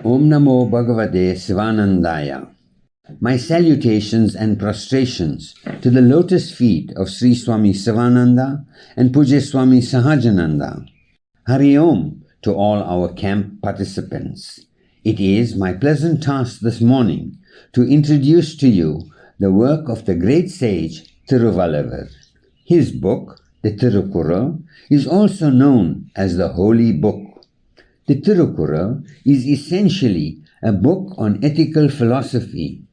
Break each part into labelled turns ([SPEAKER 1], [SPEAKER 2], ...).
[SPEAKER 1] Om Namo Bhagavate Sivanandaya. My salutations and prostrations to the lotus feet of Sri Swami Sivananda and Pujya Swami Sahajananda. Hari Om to all our camp participants. It is my pleasant task this morning to introduce to you the work of the great sage Tirukkural. His book, the Tirukkural, is also known as the Holy Book. The Tirukkural is essentially a book on ethical philosophy.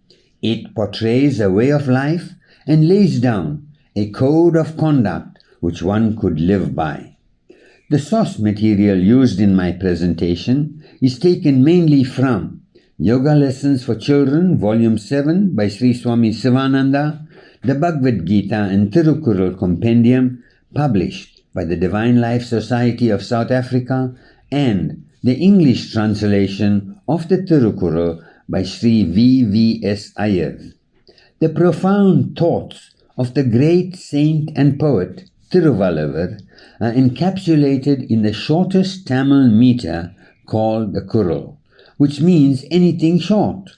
[SPEAKER 1] It portrays a way of life and lays down a code of conduct which one could live by. The source material used in my presentation is taken mainly from Yoga Lessons for Children, Volume 7 by Sri Swami Sivananda, the Bhagavad Gita and Tirukkural Compendium published by the Divine Life Society of South Africa, and the English translation of the Tirukkural by Shri V.V.S. Iyer. The profound thoughts of the great saint and poet Tirukkural are encapsulated in the shortest Tamil meter called the Kural, which means anything short.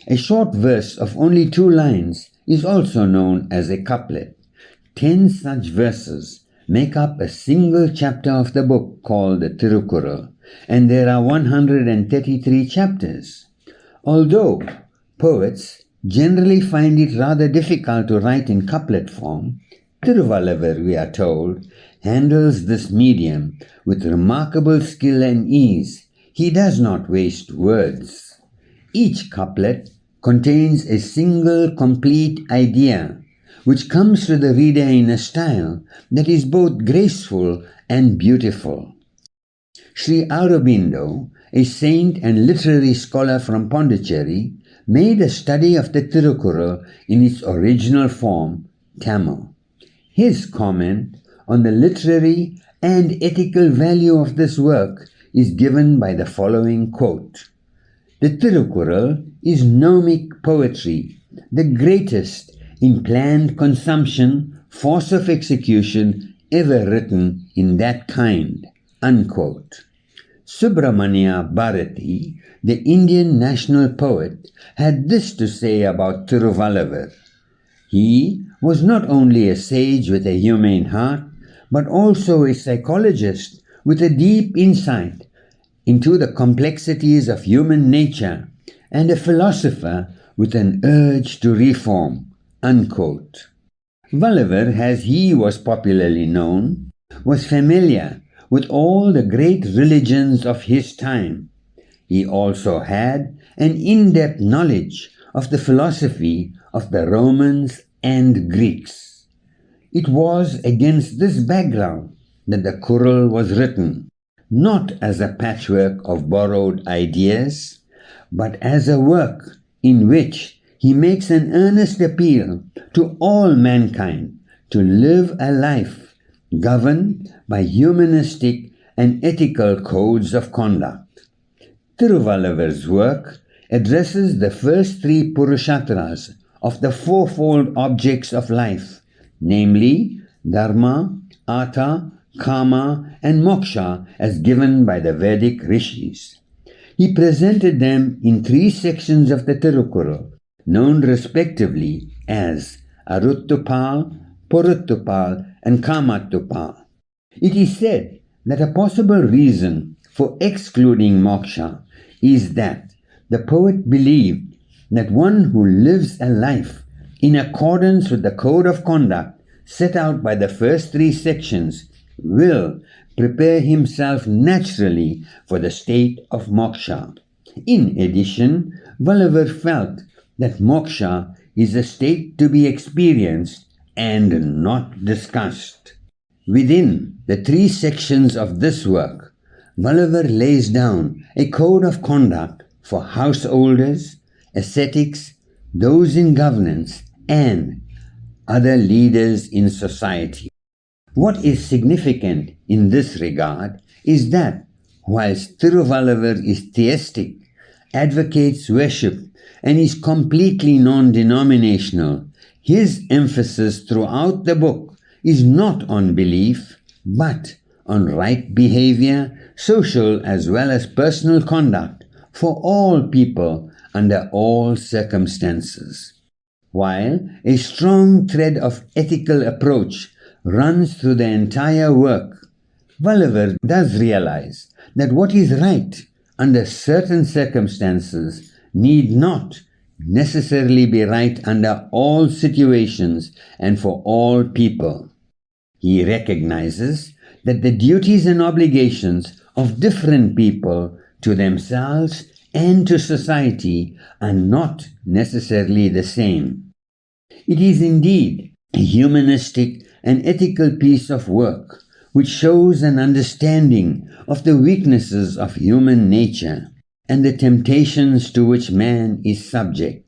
[SPEAKER 1] A short verse of only 2 lines is also known as a couplet. 10 such verses make up a single chapter of the book called the Tirukkural, and there are 133 chapters. Although poets generally find it rather difficult to write in couplet form, Tirukkural, we are told, handles this medium with remarkable skill and ease. He does not waste words. Each couplet contains a single complete idea, which comes to the reader in a style that is both graceful and beautiful. Sri Aurobindo, a saint and literary scholar from Pondicherry, made a study of the Tirukkural in its original form, Tamil. His comment on the literary and ethical value of this work is given by the following quote: "The Tirukkural is gnomic poetry, the greatest in planned consumption, force of execution ever written in that kind." Unquote. Subramania Bharati, the Indian national poet, had this to say about Tirukkural. He was not only a sage with a humane heart, but also a psychologist with a deep insight into the complexities of human nature, and a philosopher with an urge to reform. Unquote. Walliver, as he was popularly known, was familiar with all the great religions of his time. He also had an in-depth knowledge of the philosophy of the Romans and Greeks. It was against this background that the Kural was written, not as a patchwork of borrowed ideas, but as a work in which he makes an earnest appeal to all mankind to live a life governed by humanistic and ethical codes of conduct. Tirukkural's work addresses the first 3 Purusharthas of the 4-fold objects of life, namely Dharma, Artha, Kama and Moksha as given by the Vedic rishis. He presented them in 3 sections of the Tirukkural, known respectively as Aruttupal, Puruttupal and Kamattupal. It is said that a possible reason for excluding moksha is that the poet believed that one who lives a life in accordance with the code of conduct set out by the first 3 sections will prepare himself naturally for the state of moksha. In addition, Walliver felt that moksha is a state to be experienced and not discussed. Within the 3 sections of this work, Walliver lays down a code of conduct for householders, ascetics, those in governance, and other leaders in society. What is significant in this regard is that whilst Tirukkural is theistic, advocates worship, and is completely non-denominational, his emphasis throughout the book is not on belief, but on right behavior, social as well as personal conduct for all people under all circumstances. While a strong thread of ethical approach runs through the entire work, Walliver does realize that what is right under certain circumstances need not necessarily be right under all situations and for all people. He recognizes that the duties and obligations of different people to themselves and to society are not necessarily the same. It is indeed a humanistic and ethical piece of work which shows an understanding of the weaknesses of human nature and the temptations to which man is subject.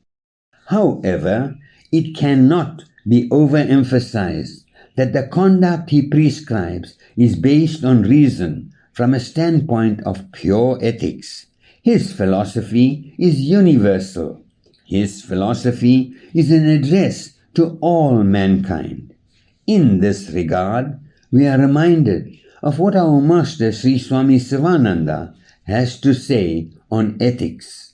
[SPEAKER 1] However, it cannot be overemphasized that the conduct he prescribes is based on reason from a standpoint of pure ethics. His philosophy is universal. His philosophy is an address to all mankind. In this regard, we are reminded of what our Master Sri Swami Sivananda has to say on ethics.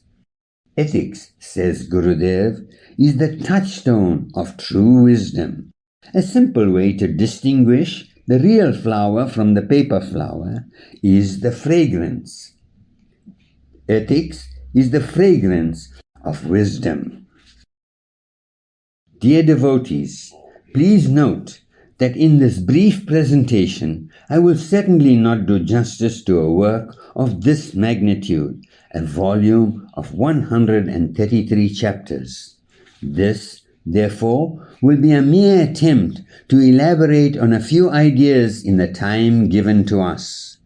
[SPEAKER 1] Ethics, says Gurudev, is the touchstone of true wisdom. A simple way to distinguish the real flower from the paper flower is the fragrance. Ethics is the fragrance of wisdom. Dear devotees, please note that in this brief presentation, I will certainly not do justice to a work of this magnitude, a volume of 133 chapters. This, therefore, will be a mere attempt to elaborate on a few ideas in the time given to us.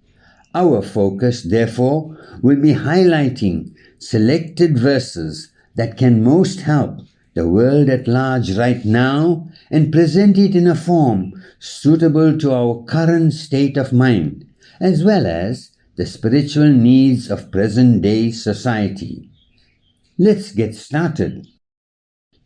[SPEAKER 1] Our focus, therefore, will be highlighting selected verses that can most help the world at large right now and present it in a form suitable to our current state of mind, as well as the spiritual needs of present-day society. Let's get started.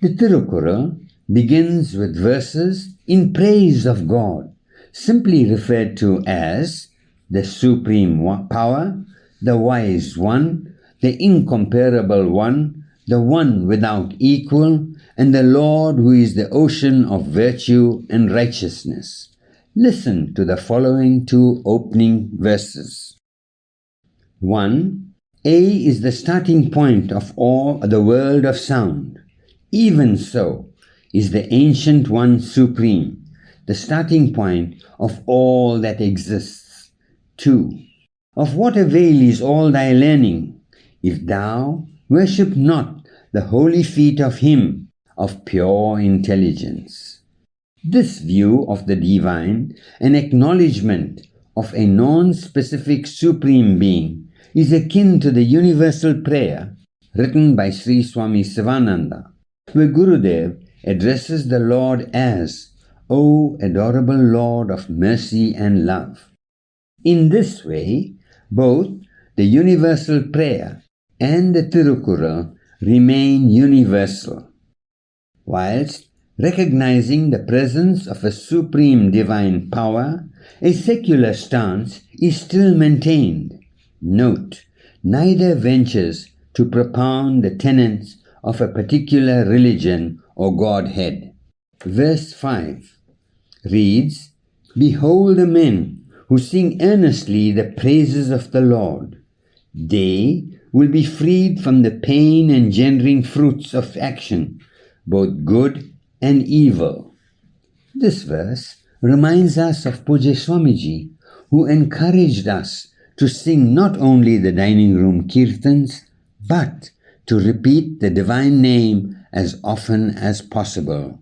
[SPEAKER 1] The Tirukkural begins with verses in praise of God, simply referred to as the Supreme Power, the Wise One, the Incomparable One, the One without equal, and the Lord who is the ocean of virtue and righteousness. Listen to the following two opening verses. 1. A is the starting point of all the world of sound. Even so is the Ancient One Supreme, the starting point of all that exists. 2. Of what avail is all thy learning, if thou worship not the holy feet of Him of pure intelligence? This view of the divine, an acknowledgement of a non-specific supreme being, is akin to the universal prayer written by Sri Swami Sivananda, where Gurudev addresses the Lord as, O adorable Lord of mercy and love. In this way, both the universal prayer and the Tirukkural remain universal, whilst recognizing the presence of a supreme divine power, a secular stance is still maintained. Note, neither ventures to propound the tenets of a particular religion or Godhead. Verse 5 reads, Behold the men who sing earnestly the praises of the Lord. They will be freed from the pain engendering fruits of action, both good and evil. This verse reminds us of Pujya Swamiji, who encouraged us to sing not only the dining room kirtans, but to repeat the divine name as often as possible.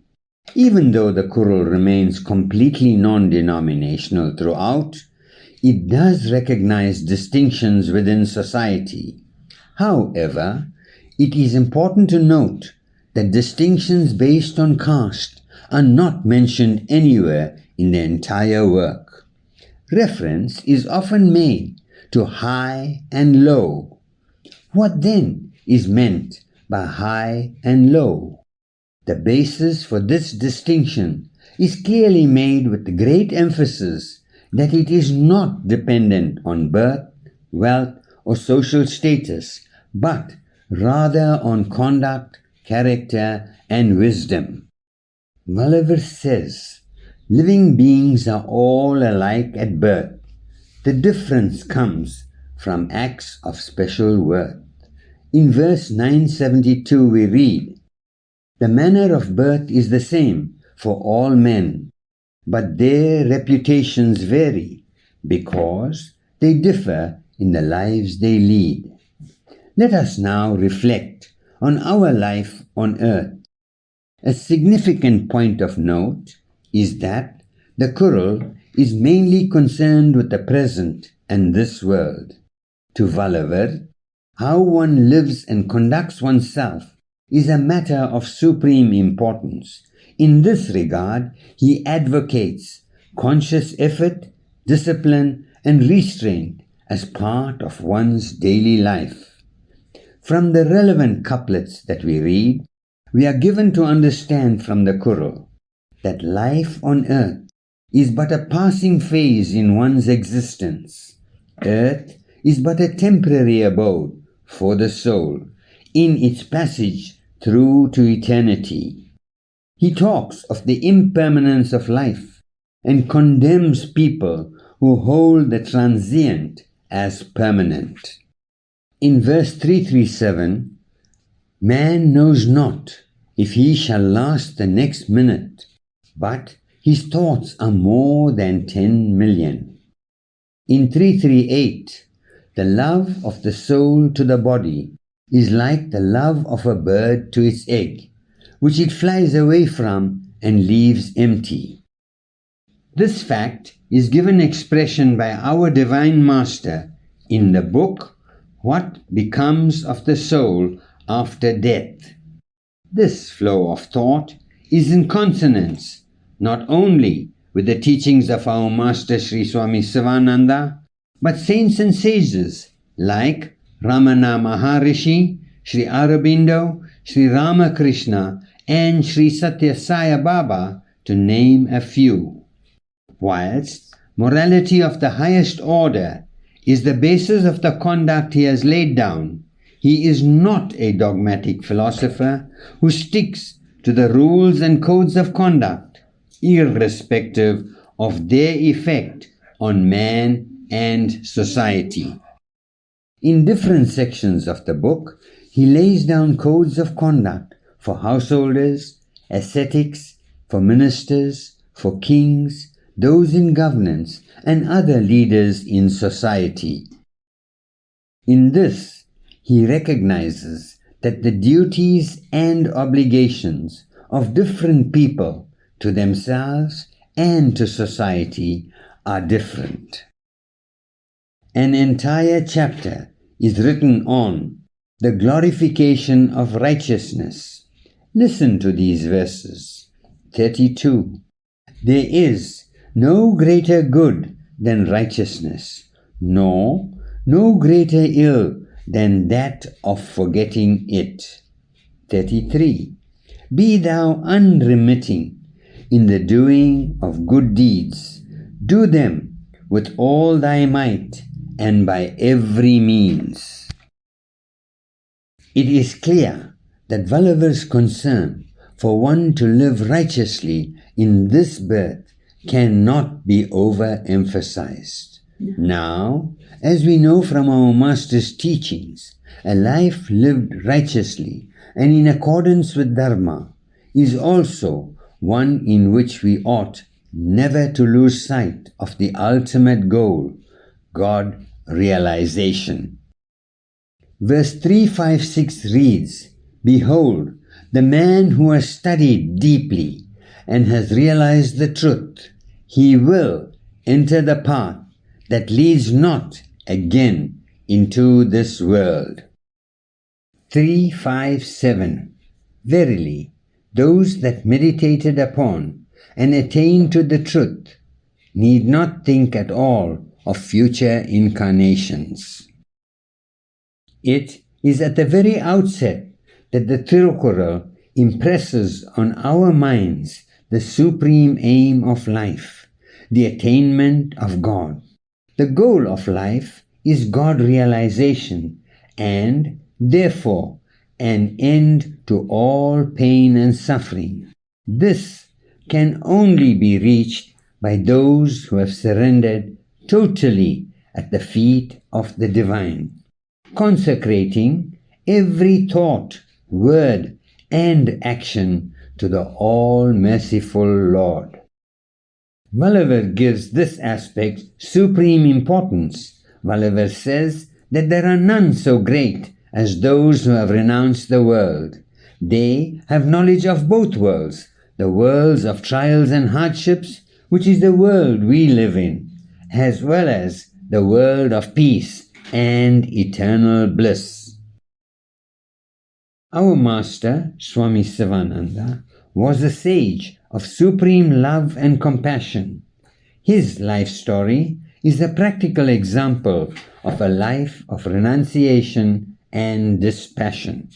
[SPEAKER 1] Even though the Kural remains completely non-denominational throughout, it does recognize distinctions within society. However, it is important to note that distinctions based on caste are not mentioned anywhere in the entire work. Reference is often made to high and low. What then is meant by high and low? The basis for this distinction is clearly made with great emphasis that it is not dependent on birth, wealth, or social status, but rather on conduct, character, and wisdom. Gulliver says, living beings are all alike at birth. The difference comes from acts of special worth. In verse 972 we read, the manner of birth is the same for all men, but their reputations vary because they differ in the lives they lead. Let us now reflect on our life on earth. A significant point of note is that the Kural is mainly concerned with the present and this world. To Gulliver, how one lives and conducts oneself is a matter of supreme importance. In this regard, he advocates conscious effort, discipline, and restraint as part of one's daily life. From the relevant couplets that we read, we are given to understand from the Kural that life on earth is but a passing phase in one's existence. Earth is but a temporary abode for the soul in its passage through to eternity. He talks of the impermanence of life and condemns people who hold the transient as permanent. In verse 337, man knows not if he shall last the next minute, but his thoughts are more than 10 million. In 338, the love of the soul to the body is like the love of a bird to its egg, which it flies away from and leaves empty. This fact is given expression by our Divine Master in the book, What Becomes of the Soul After Death. This flow of thought is in consonance not only with the teachings of our Master Shri Swami Sivananda, but saints and sages like Ramana Maharishi, Shri Aurobindo, Shri Ramakrishna, and Shri Satya Sai Baba, to name a few. Whilst morality of the highest order is the basis of the conduct he has laid down, he is not a dogmatic philosopher who sticks to the rules and codes of conduct, irrespective of their effect on man and society. In different sections of the book, he lays down codes of conduct for householders, ascetics, for ministers, for kings, those in governance, and other leaders in society. In this, he recognizes that the duties and obligations of different people to themselves and to society are different. An entire chapter is written on the glorification of righteousness. Listen to these verses. 32. There is no greater good than righteousness, nor no greater ill than that of forgetting it. 33. Be thou unremitting in the doing of good deeds. Do them with all thy might and by every means. It is clear that Gulliver's concern for one to live righteously in this birth cannot be overemphasized. Now, as we know from our Master's teachings, a life lived righteously and in accordance with Dharma is also one in which we ought never to lose sight of the ultimate goal, God realization. Verse 356 reads, Behold, the man who has studied deeply and has realized the truth, he will enter the path that leads not again into this world. 357. Verily, those that meditated upon and attained to the truth need not think at all of future incarnations. It is at the very outset that the Tirukkural impresses on our minds the supreme aim of life, the attainment of God. The goal of life is God realization and therefore, an end to all pain and suffering. This can only be reached by those who have surrendered totally at the feet of the Divine, consecrating every thought, word, and action to the all-merciful Lord. Walliver gives this aspect supreme importance. Walliver says that there are none so great as those who have renounced the world. They have knowledge of both worlds, the worlds of trials and hardships, which is the world we live in, as well as the world of peace and eternal bliss. Our master, Swami Sivananda, was a sage of supreme love and compassion. His life story is a practical example of a life of renunciation and dispassion.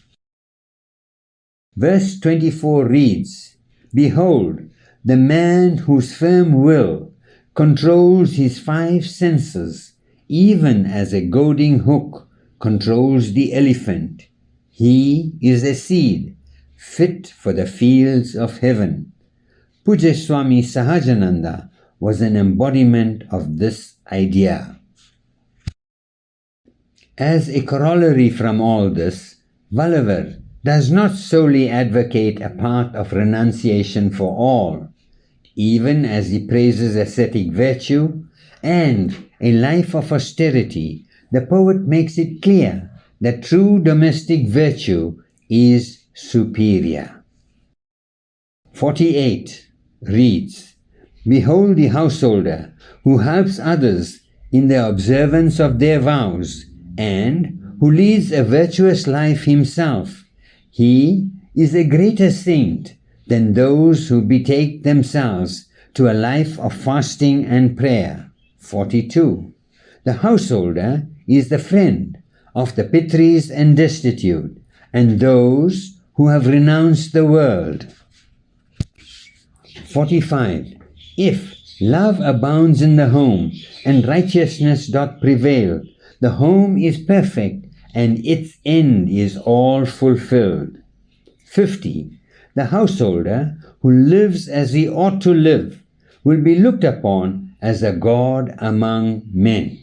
[SPEAKER 1] Verse 24 reads, "Behold, the man whose firm will controls his 5 senses, even as a goading hook controls the elephant. He is a seed fit for the fields of heaven." Pujya Swami Sahajananda was an embodiment of this idea. As a corollary from all this, Walliver does not solely advocate a path of renunciation for all, even as he praises ascetic virtue and a life of austerity. The poet makes it clear that true domestic virtue is superior. 48 reads, "Behold the householder who helps others in the observance of their vows and who leads a virtuous life himself. He is a greater saint than those who betake themselves to a life of fasting and prayer." 42. The householder is the friend of the pitris and destitute, and those who have renounced the world. 45. If love abounds in the home, and righteousness doth prevail, the home is perfect, and its end is all fulfilled. 50. The householder who lives as he ought to live will be looked upon as a god among men.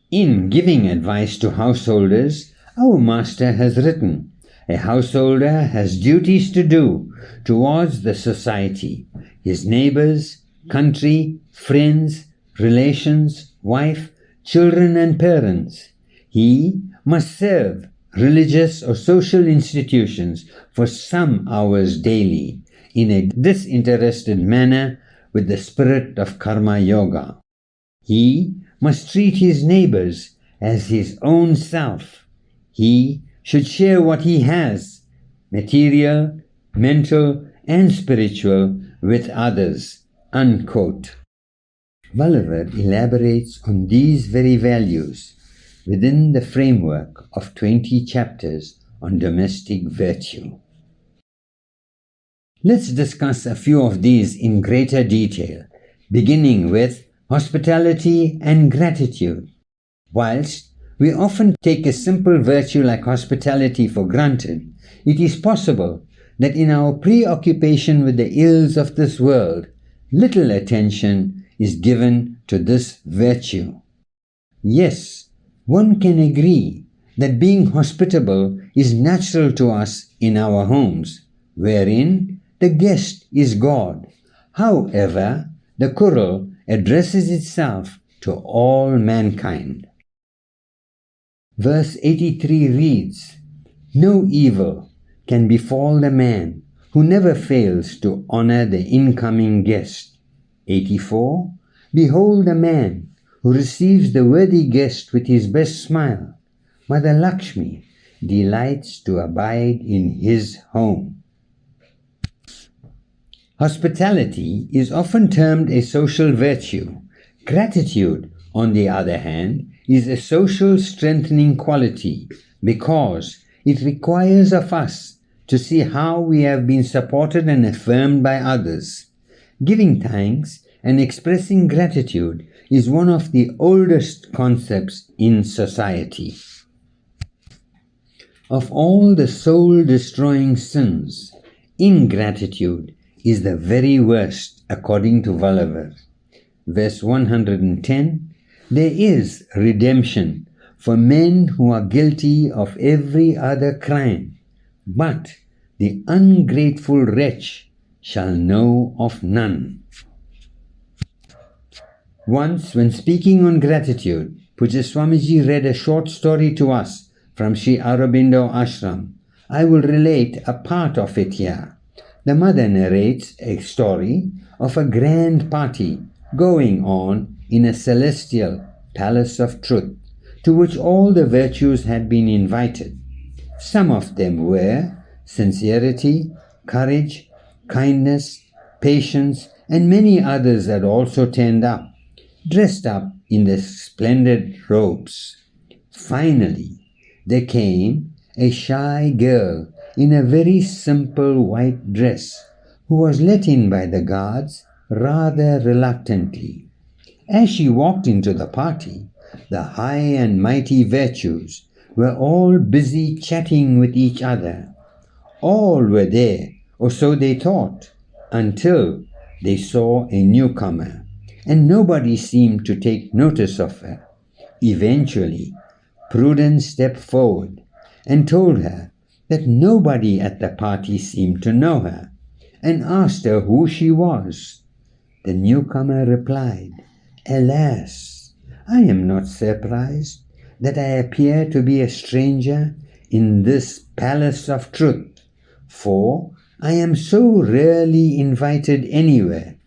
[SPEAKER 1] In giving advice to householders, our master has written, "A householder has duties to do towards the society, his neighbors, country, friends, relations, wife, children and parents. He must serve religious or social institutions for some hours daily in a disinterested manner with the spirit of karma yoga. He must treat his neighbors as his own self. He should share what he has, material, mental, and spiritual, with others." Unquote. Walliver elaborates on these very values within the framework of 20 chapters on domestic virtue. Let's discuss a few of these in greater detail, beginning with hospitality and gratitude. Whilst we often take a simple virtue like hospitality for granted, it is possible that in our preoccupation with the ills of this world, little attention is given to this virtue. Yes, one can agree that being hospitable is natural to us in our homes, wherein the guest is God. However, the Tirukkural addresses itself to all mankind. Verse 83 reads, "No evil can befall the man who never fails to honor the incoming guest." 84. "Behold the man who receives the worthy guest with his best smile. Mother Lakshmi delights to abide in his home." Hospitality is often termed a social virtue. Gratitude, on the other hand, is a social strengthening quality because it requires of us to see how we have been supported and affirmed by others. Giving thanks and expressing gratitude is one of the oldest concepts in society. Of all the soul-destroying sins, ingratitude is the very worst according to Vallabha. Verse 110, there is redemption for men who are guilty of every other crime, but the ungrateful wretch shall know of none. Once, when speaking on gratitude, Pujya Swamiji read a short story to us from Sri Aurobindo Ashram. I will relate a part of it here. The mother narrates a story of a grand party going on in a celestial palace of truth, to which all the virtues had been invited. Some of them were sincerity, courage, kindness, patience, and many others had also turned up, dressed up in the splendid robes. Finally, there came a shy girl in a very simple white dress, who was let in by the guards rather reluctantly. As she walked into the party, the high and mighty virtues were all busy chatting with each other. All were there, or so they thought, until they saw a newcomer, and nobody seemed to take notice of her. Eventually, Prudence stepped forward and told her that nobody at the party seemed to know her, and asked her who she was. The newcomer replied, "Alas, I am not surprised that I appear to be a stranger in this palace of truth, for I am so rarely invited anywhere.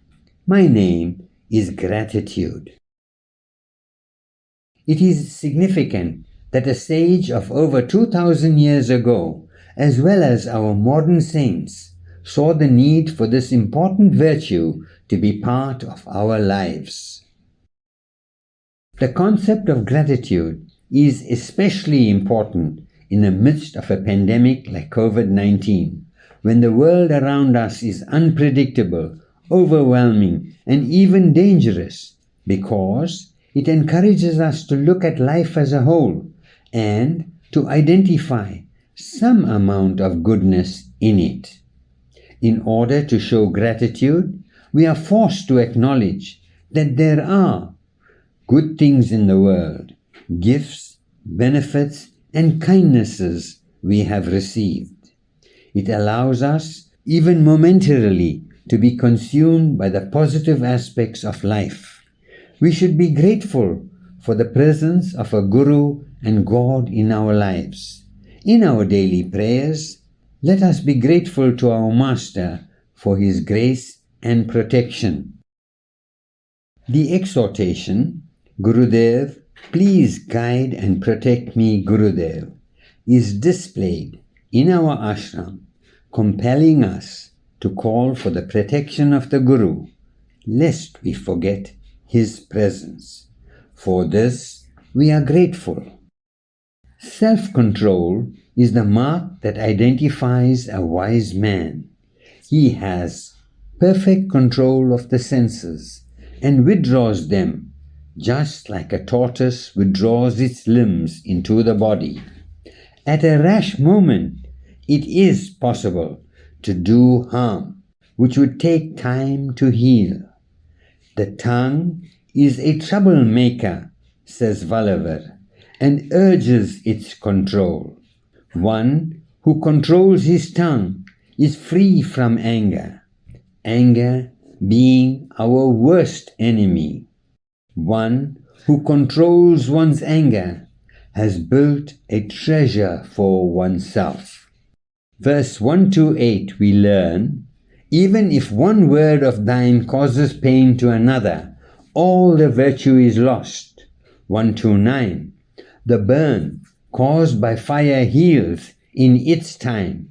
[SPEAKER 1] My name is Gratitude." It is significant that a sage of over 2000 years ago, as well as our modern saints, saw the need for this important virtue to be part of our lives. The concept of gratitude is especially important in the midst of a pandemic like COVID-19, when the world around us is unpredictable, overwhelming, and even dangerous, because it encourages us to look at life as a whole and to identify some amount of goodness in it. In order to show gratitude, we are forced to acknowledge that there are good things in the world, gifts, benefits, and kindnesses we have received. It allows us, even momentarily, to be consumed by the positive aspects of life. We should be grateful for the presence of a Guru and God in our lives. In our daily prayers, let us be grateful to our Master for his grace and protection. The exhortation, "Gurudev, please guide and protect me, Gurudev," is displayed in our ashram, compelling us to call for the protection of the Guru, lest we forget his presence. For this, we are grateful. Self-control is the mark that identifies a wise man. He has perfect control of the senses and withdraws them, just like a tortoise withdraws its limbs into the body. At a rash moment, it is possible to do harm, which would take time to heal. The tongue is a troublemaker, says Vallabha, and urges its control. One who controls his tongue is free from anger, anger being our worst enemy. One who controls one's anger has built a treasure for oneself. Verse 128 we learn, "Even if one word of thine causes pain to another, all the virtue is lost." 129, "The burn caused by fire heals in its time,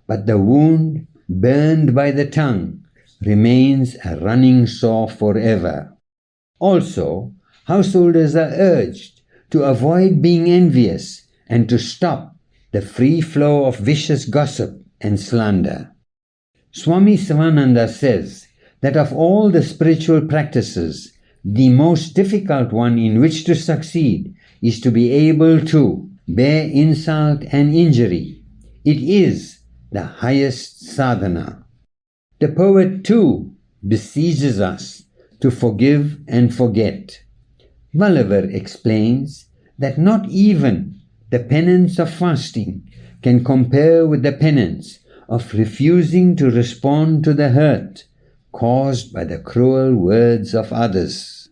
[SPEAKER 1] but the wound burned by the tongue remains a running sore forever." Also, householders are urged to avoid being envious and to stop the free flow of vicious gossip and slander. Swami Sivananda says that of all the spiritual practices, the most difficult one in which to succeed is to be able to bear insult and injury. It is the highest sadhana. The poet too beseeches us to forgive and forget. Vallabha explains that not even the penance of fasting can compare with the penance of refusing to respond to the hurt caused by the cruel words of others.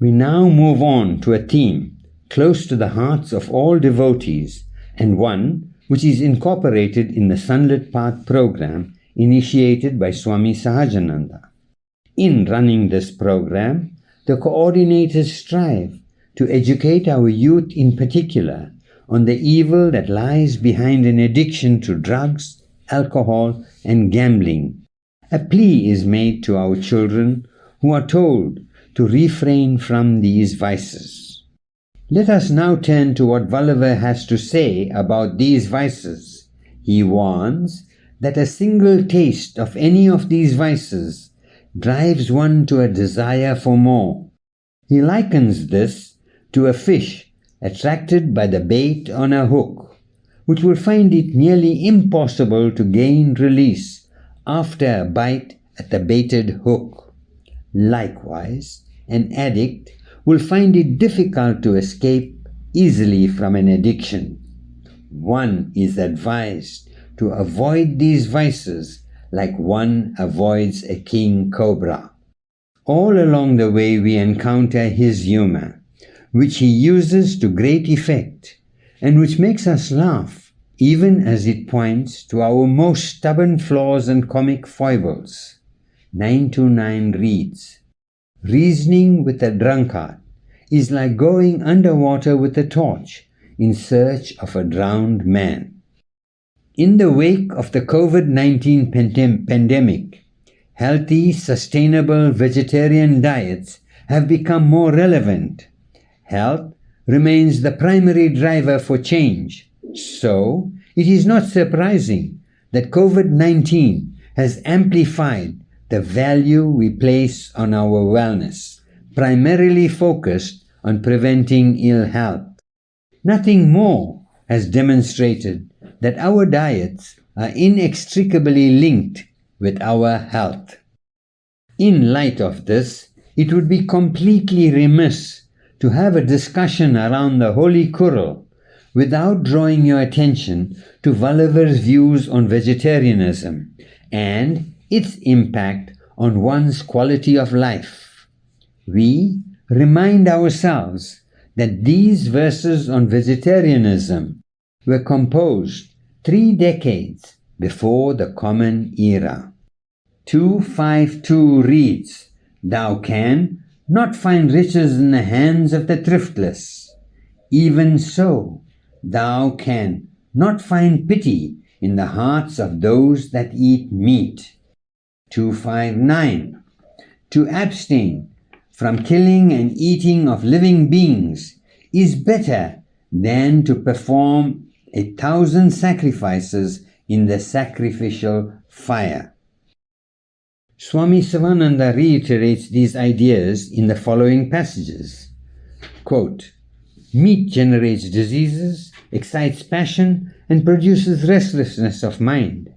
[SPEAKER 1] We now move on to a theme close to the hearts of all devotees and one which is incorporated in the Sunlit Path program initiated by Swami Sahajananda. In running this program, the coordinators strive to educate our youth in particular on the evil that lies behind an addiction to drugs, alcohol, and gambling. A plea is made to our children who are told to refrain from these vices. Let us now turn to what Vallabha has to say about these vices. He warns that a single taste of any of these vices drives one to a desire for more. He likens this to a fish attracted by the bait on a hook, which will find it nearly impossible to gain release after a bite at the baited hook. Likewise, an addict will find it difficult to escape easily from an addiction. One is advised to avoid these vices like one avoids a king cobra. All along the way we encounter his humor, which he uses to great effect and which makes us laugh even as it points to our most stubborn flaws and comic foibles. 929 reads, "Reasoning with a drunkard is like going underwater with a torch in search of a drowned man." In the wake of the COVID-19 pandemic, healthy, sustainable vegetarian diets have become more relevant. Health remains the primary driver for change. So, it is not surprising that COVID-19 has amplified the value we place on our wellness, primarily focused on preventing ill health. Nothing more has demonstrated that our diets are inextricably linked with our health. In light of this, it would be completely remiss to have a discussion around the Holy Kural without drawing your attention to Vallabha's views on vegetarianism and its impact on one's quality of life. We remind ourselves that these verses on vegetarianism were composed 3 decades before the Common Era. 252 reads, "Thou can not find riches in the hands of the thriftless. Even so, thou can not find pity in the hearts of those that eat meat." 259. "To abstain from killing and eating of living beings is better than to perform 1,000 sacrifices in the sacrificial fire." Swami Sivananda reiterates these ideas in the following passages. Quote, "Meat generates diseases, excites passion, and produces restlessness of mind.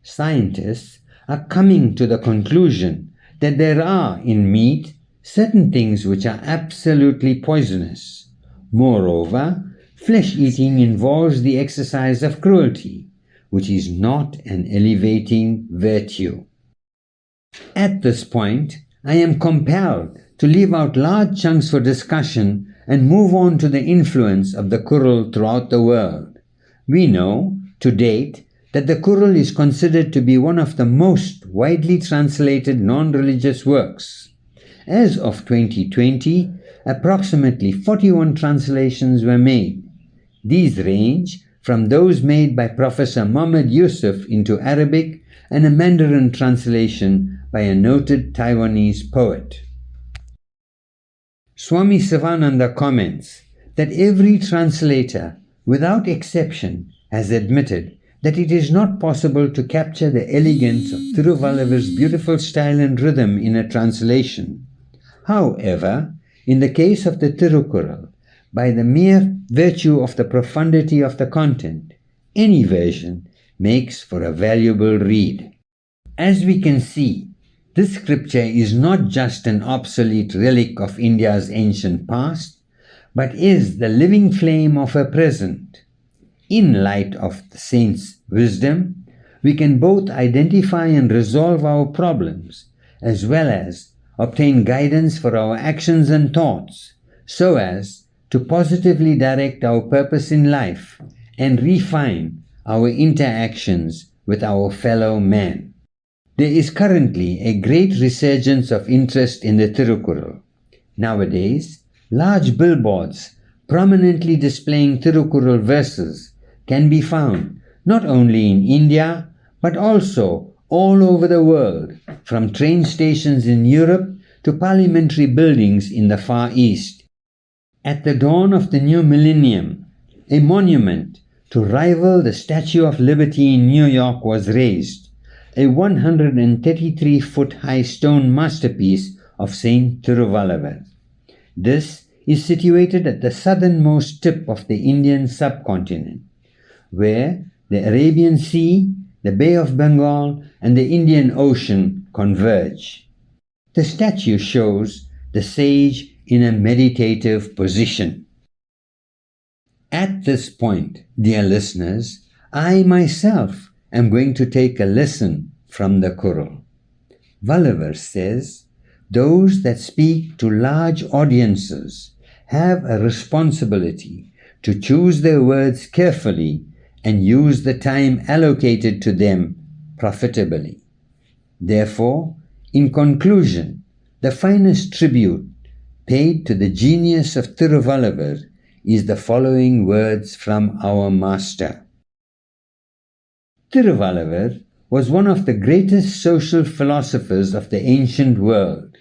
[SPEAKER 1] Scientists are coming to the conclusion that there are in meat certain things which are absolutely poisonous. Moreover, flesh eating involves the exercise of cruelty, which is not an elevating virtue." At this point, I am compelled to leave out large chunks for discussion and move on to the influence of the Kural throughout the world. We know, to date, that the Kural is considered to be one of the most widely translated non-religious works. As of 2020, approximately 41 translations were made. These range from those made by Professor Mohammed Yusuf into Arabic and a Mandarin translation by a noted Taiwanese poet. Swami Sivananda comments that every translator, without exception, has admitted that it is not possible to capture the elegance of Tiruvallava's beautiful style and rhythm in a translation. However, in the case of the Tirukkural, by the mere virtue of the profundity of the content, any version makes for a valuable read. As we can see, this scripture is not just an obsolete relic of India's ancient past, but is the living flame of her present. In light of the saints' wisdom, we can both identify and resolve our problems, as well as obtain guidance for our actions and thoughts, so as to positively direct our purpose in life and refine our interactions with our fellow man. There is currently a great resurgence of interest in the Tirukkural. Nowadays, large billboards prominently displaying Tirukkural verses can be found not only in India but also all over the world, from train stations in Europe to parliamentary buildings in the Far East. At the dawn of the new millennium, a monument to rival the Statue of Liberty in New York was raised, a 133-foot high stone masterpiece of Saint Tiruvallur. This is situated at the southernmost tip of the Indian subcontinent, where the Arabian Sea, the Bay of Bengal, and the Indian Ocean converge. The statue shows the sage in a meditative position. At this point, dear listeners, I myself am going to take a lesson from the Kural. Vallabhar says, "Those that speak to large audiences have a responsibility to choose their words carefully and use the time allocated to them profitably. Therefore, in conclusion, the finest tribute paid to the genius of Tiruvallur is the following words from our master. Tiruvallur was one of the greatest social philosophers of the ancient world.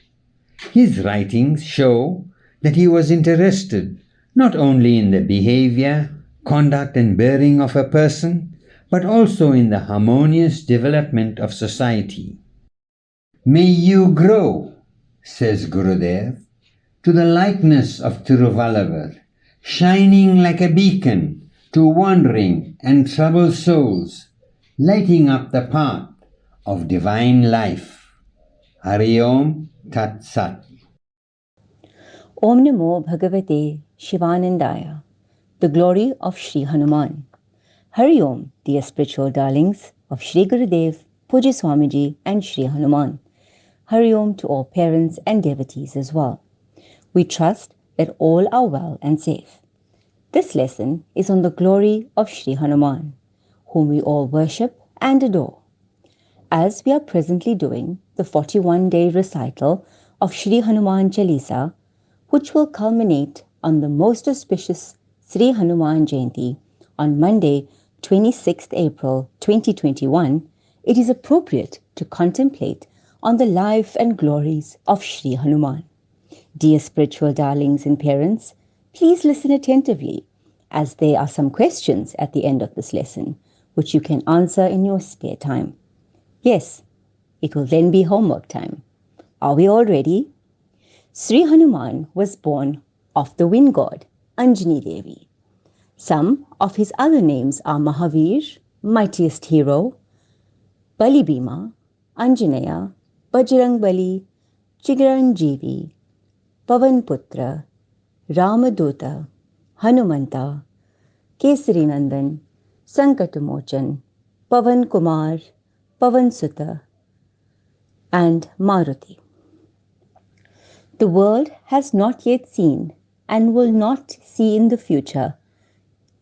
[SPEAKER 1] His writings show that he was interested not only in the behavior, conduct and bearing of a person, but also in the harmonious development of society. May you grow, says Gurudev, to the likeness of Tiruvallur, shining like a beacon to wandering and troubled souls, lighting up the path of divine life. Hari Om Tat Sat.
[SPEAKER 2] Om Namo Bhagavate Shivanandaya. The glory of Shri Hanuman. Hari Om, dear spiritual darlings of Shri Gurudev, Pujya Swamiji and Shri Hanuman. Hari Om to all parents and devotees as well. We trust that all are well and safe. This lesson is on the glory of Shri Hanuman, whom we all worship and adore. As we are presently doing the 41-day recital of Shri Hanuman Chalisa, which will culminate on the most auspicious Sri Hanuman Jayanti on Monday, 26th April 2021, it is appropriate to contemplate on the life and glories of Shri Hanuman. Dear spiritual darlings and parents, please listen attentively, as there are some questions at the end of this lesson, which you can answer in your spare time. Yes, it will then be homework time. Are we all ready? Sri Hanuman was born of the wind god, Anjani Devi. Some of his other names are Mahavir, mightiest hero, Bali Bhima, Anjaneya, Bajrang Bali, Chiranjeevi, Pavan Putra, Ramadutta, Hanumanta, Kesari Nandan, Sankatamochan, Pavan Kumar, Pavan Sutta, and Maruti. The world has not yet seen and will not see in the future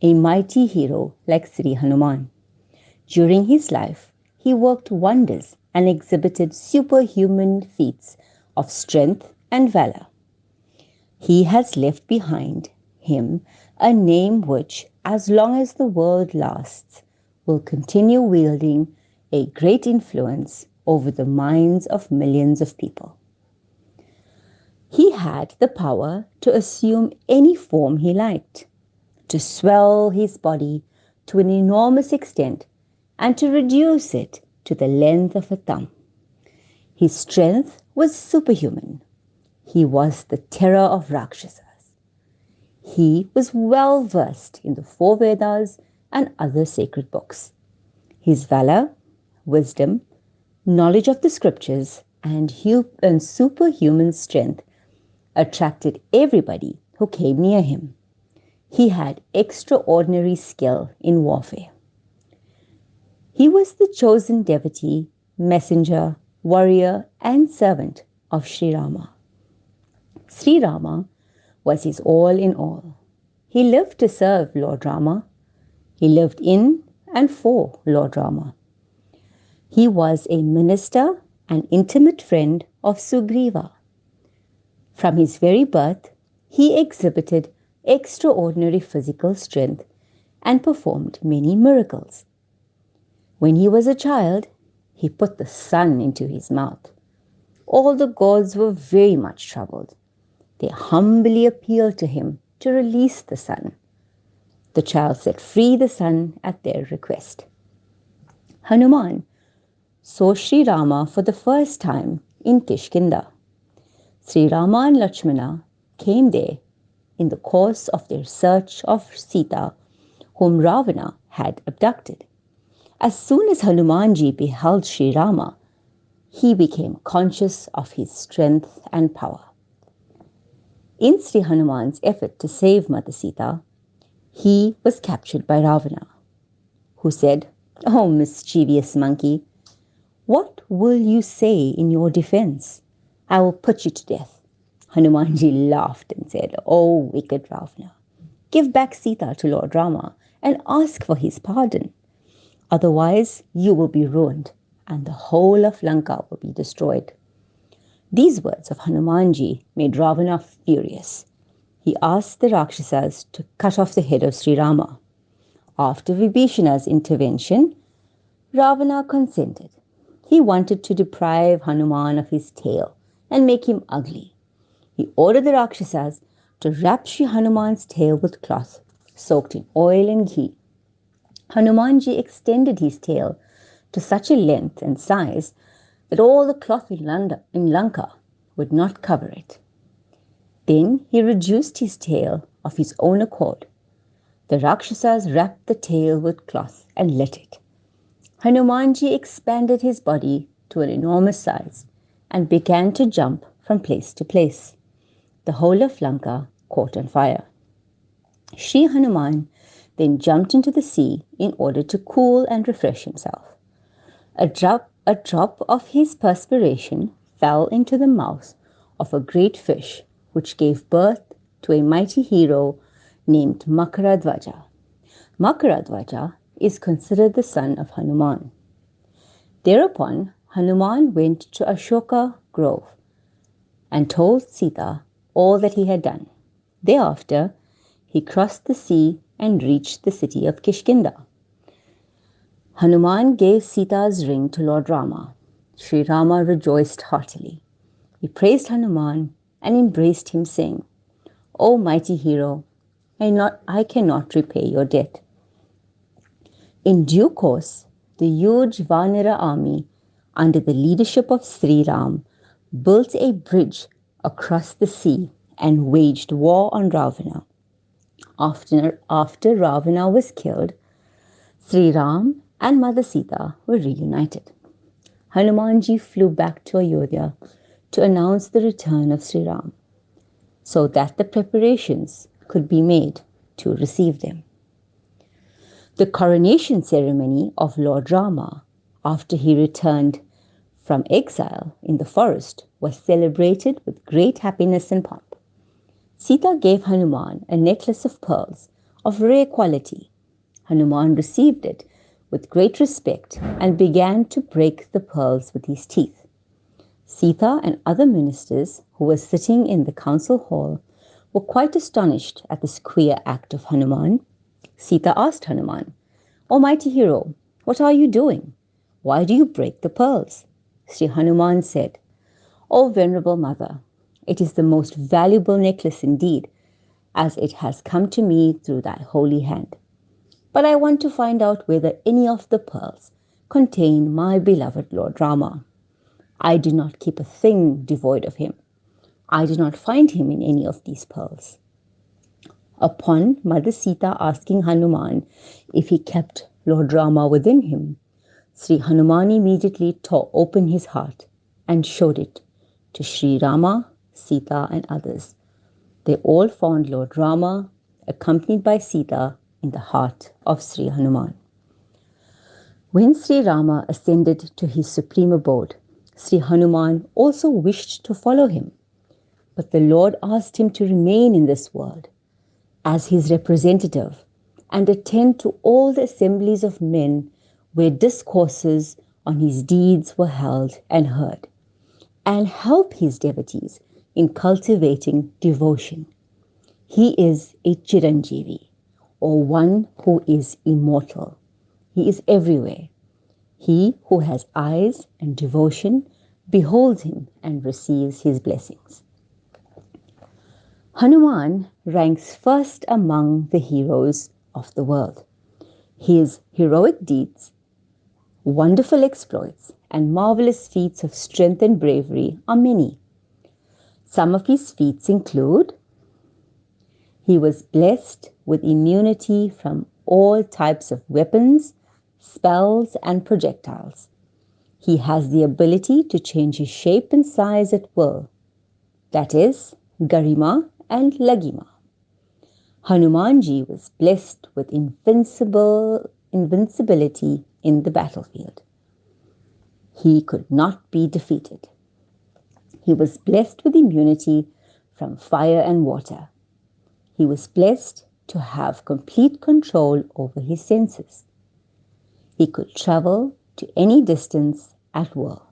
[SPEAKER 2] a mighty hero like Sri Hanuman. During his life, he worked wonders and exhibited superhuman feats of strength and valor. He has left behind him a name which, as long as the world lasts, will continue wielding a great influence over the minds of millions of people. He had the power to assume any form he liked, to swell his body to an enormous extent and to reduce it to the length of a thumb. His strength was superhuman. He was the terror of Rakshasas. He was well versed in the four Vedas and other sacred books. His valor, wisdom, knowledge of the scriptures, and superhuman strength attracted everybody who came near him. He had extraordinary skill in warfare. He was the chosen devotee, messenger, warrior, and servant of Sri Rama. Sri Rama was his all in all. He lived to serve Lord Rama. He lived in and for Lord Rama. He was a minister and intimate friend of Sugriva. From his very birth, he exhibited extraordinary physical strength and performed many miracles. When he was a child, he put the sun into his mouth. All the gods were very much troubled. They humbly appealed to him to release the sun. The child set free the sun at their request. Hanuman saw Sri Rama for the first time in Kishkinda. Sri Rama and Lakshmana came there in the course of their search of Sita, whom Ravana had abducted. As soon as Hanumanji beheld Sri Rama, he became conscious of his strength and power. In Sri Hanuman's effort to save Mother Sita, he was captured by Ravana, who said, "Oh, mischievous monkey, what will you say in your defense? I will put you to death." Hanumanji laughed and said, "Oh, wicked Ravana, give back Sita to Lord Rama and ask for his pardon. Otherwise, you will be ruined and the whole of Lanka will be destroyed." These words of Hanumanji made Ravana furious. He asked the Rakshasas to cut off the head of Sri Rama. After Vibhishana's intervention, Ravana consented. He wanted to deprive Hanuman of his tail and make him ugly. He ordered the Rakshasas to wrap Sri Hanuman's tail with cloth soaked in oil and ghee. Hanumanji extended his tail to such a length and size that all the cloth in Lanka would not cover it. Then he reduced his tail of his own accord. The Rakshasas wrapped the tail with cloth and lit it. Hanumanji expanded his body to an enormous size and began to jump from place to place. The whole of Lanka caught on fire. Sri Hanuman then jumped into the sea in order to cool and refresh himself. A drop of his perspiration fell into the mouth of a great fish, which gave birth to a mighty hero named Makaradwaja. Makaradwaja is considered the son of Hanuman. Thereupon, Hanuman went to Ashoka Grove and told Sita all that he had done. Thereafter, he crossed the sea and reached the city of Kishkinda. Hanuman gave Sita's ring to Lord Rama. Sri Rama rejoiced heartily. He praised Hanuman and embraced him, saying, "O mighty hero, I cannot repay your debt." In due course, the huge Vanara army, under the leadership of Sri Ram, built a bridge across the sea and waged war on Ravana. After Ravana was killed, Sri Ram and Mother Sita were reunited. Hanumanji flew back to Ayodhya to announce the return of Sri Ram, so that the preparations could be made to receive them. The coronation ceremony of Lord Rama, after he returned from exile in the forest, was celebrated with great happiness and pomp. Sita gave Hanuman a necklace of pearls of rare quality. Hanuman received it with great respect and began to break the pearls with his teeth. Sita and other ministers who were sitting in the council hall were quite astonished at this queer act of Hanuman. Sita asked Hanuman, "O mighty hero, what are you doing? Why do you break the pearls?" Sri Hanuman said, "O venerable mother, it is the most valuable necklace indeed, as it has come to me through thy holy hand. But I want to find out whether any of the pearls contain my beloved Lord Rama. I do not keep a thing devoid of him. I do not find him in any of these pearls." Upon Mother Sita asking Hanuman if he kept Lord Rama within him, Sri Hanuman immediately tore open his heart and showed it to Sri Rama, Sita, and others. They all found Lord Rama, accompanied by Sita, in the heart of Sri Hanuman. When Sri Rama ascended to his supreme abode, Sri Hanuman also wished to follow him, but the Lord asked him to remain in this world as his representative and attend to all the assemblies of men where discourses on his deeds were held and heard, and help his devotees in cultivating devotion. He is a Chiranjeevi, or one who is immortal. He is everywhere. He who has eyes and devotion beholds him and receives his blessings. Hanuman ranks first among the heroes of the world. His heroic deeds, wonderful exploits, and marvelous feats of strength and bravery are many. Some of his feats include: he was blessed with immunity from all types of weapons, spells, and projectiles. He has the ability to change his shape and size at will, that is, Garima and Lagima. Hanumanji was blessed with invincibility in the battlefield. He could not be defeated. He was blessed with immunity from fire and water. He was blessed to have complete control over his senses. He could travel to any distance at will.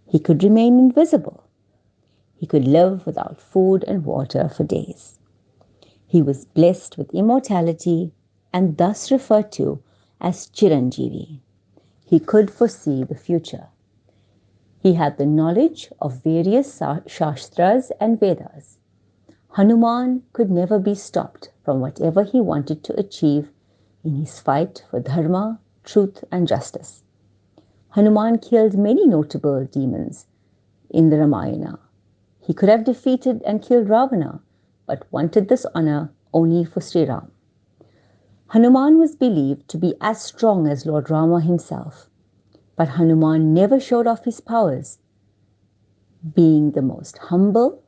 [SPEAKER 2] He could remain invisible. He could live without food and water for days. He was blessed with immortality and thus referred to as Chiranjeevi. He could foresee the future. He had the knowledge of various Shastras and Vedas. Hanuman could never be stopped from whatever he wanted to achieve in his fight for dharma, truth, and justice. Hanuman killed many notable demons in the Ramayana. He could have defeated and killed Ravana, but wanted this honor only for Sri Ram. Hanuman was believed to be as strong as Lord Rama himself, but Hanuman never showed off his powers, being the most humble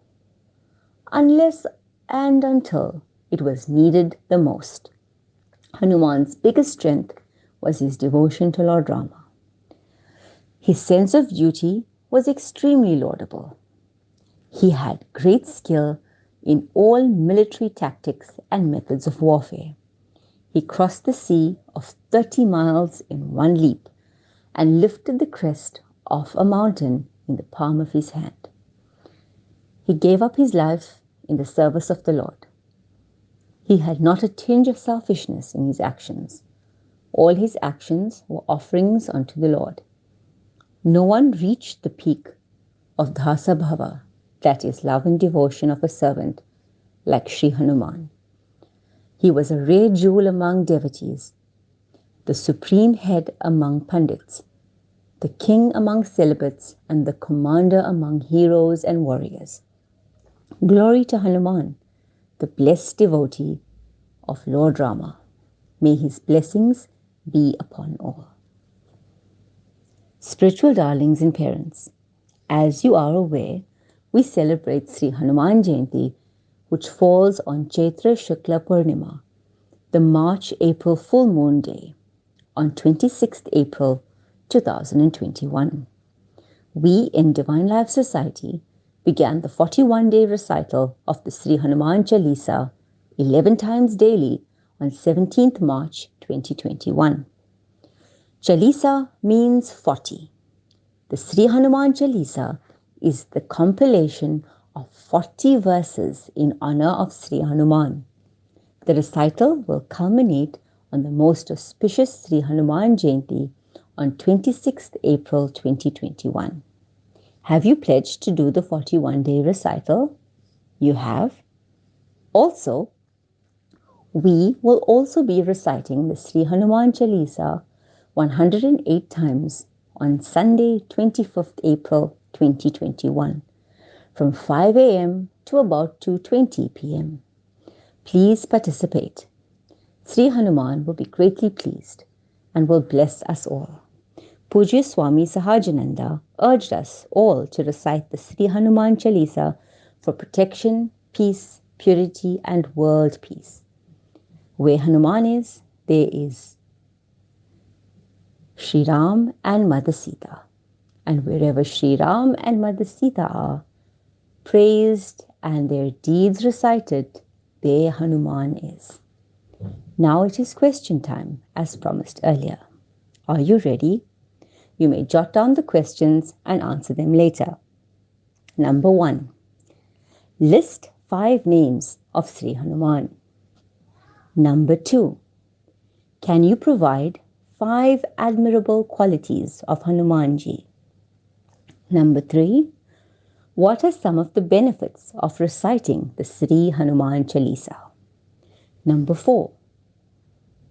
[SPEAKER 2] unless and until it was needed the most. Hanuman's biggest strength was his devotion to Lord Rama. His sense of duty was extremely laudable. He had great skill in all military tactics and methods of warfare. He crossed the sea of 30 miles in one leap and lifted the crest of a mountain in the palm of his hand. He gave up his life in the service of the Lord. He had not a tinge of selfishness in his actions. All his actions were offerings unto the Lord. No one reached the peak of Dhasa Bhava, that is, love and devotion of a servant, like Shri Hanuman. He was a rare jewel among devotees, the supreme head among pandits, the king among celibates, and the commander among heroes and warriors. Glory to Hanuman, the blessed devotee of Lord Rama. May his blessings be upon all. Spiritual darlings and parents, as you are aware, we celebrate Sri Hanuman Jayanti, which falls on Chaitra Shukla Purnima, the March-April full moon day, on 26th April 2021. We in Divine Life Society began the 41-day recital of the Sri Hanuman Chalisa 11 times daily on 17th March 2021. Chalisa means 40. The Sri Hanuman Chalisa is the compilation of 40 verses in honor of Sri Hanuman. The recital will culminate on the most auspicious Sri Hanuman Jayanti on 26th April 2021. Have you pledged to do the 41-day recital? You have? Also, we will also be reciting the Sri Hanuman Chalisa 108 times on Sunday, 25th April 2021, from 5 a.m. to about 2:20 p.m. Please participate. Sri Hanuman will be greatly pleased and will bless us all. Pujya Swami Sahajananda urged us all to recite the Sri Hanuman Chalisa for protection, peace, purity, and world peace. Where Hanuman is, there is Shri Ram and Mother Sita. And wherever Shri Ram and Mother Sita are, praised and their deeds recited, there Hanuman is. Now it is question time, as promised earlier. Are you ready? You may jot down the questions and answer them later. Number 1. List 5 names of Sri Hanuman. Number 2. Can you provide 5 admirable qualities of Hanumanji? Number 3. What are some of the benefits of reciting the Sri Hanuman Chalisa? Number 4.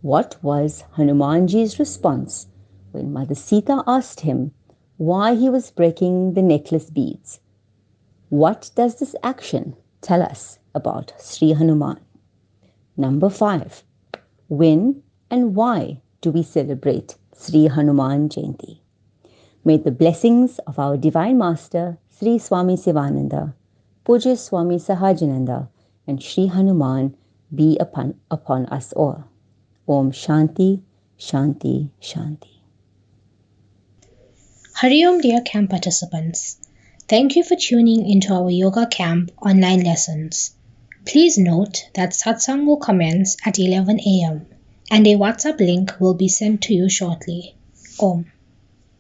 [SPEAKER 2] What was Hanumanji's response when Mother Sita asked him why he was breaking the necklace beads? What does this action tell us about Sri Hanuman? Number 5. When and why do we celebrate Sri Hanuman Jayanti? May the blessings of our Divine Master, Sri Swami Sivananda, Pujya Swami Sahajananda, and Sri Hanuman be upon us all. Om Shanti, Shanti, Shanti.
[SPEAKER 3] Hari Om, dear camp participants. Thank you for tuning into our Yoga Camp online lessons. Please note that satsang will commence at 11 a.m. and a WhatsApp link will be sent to you shortly. Om.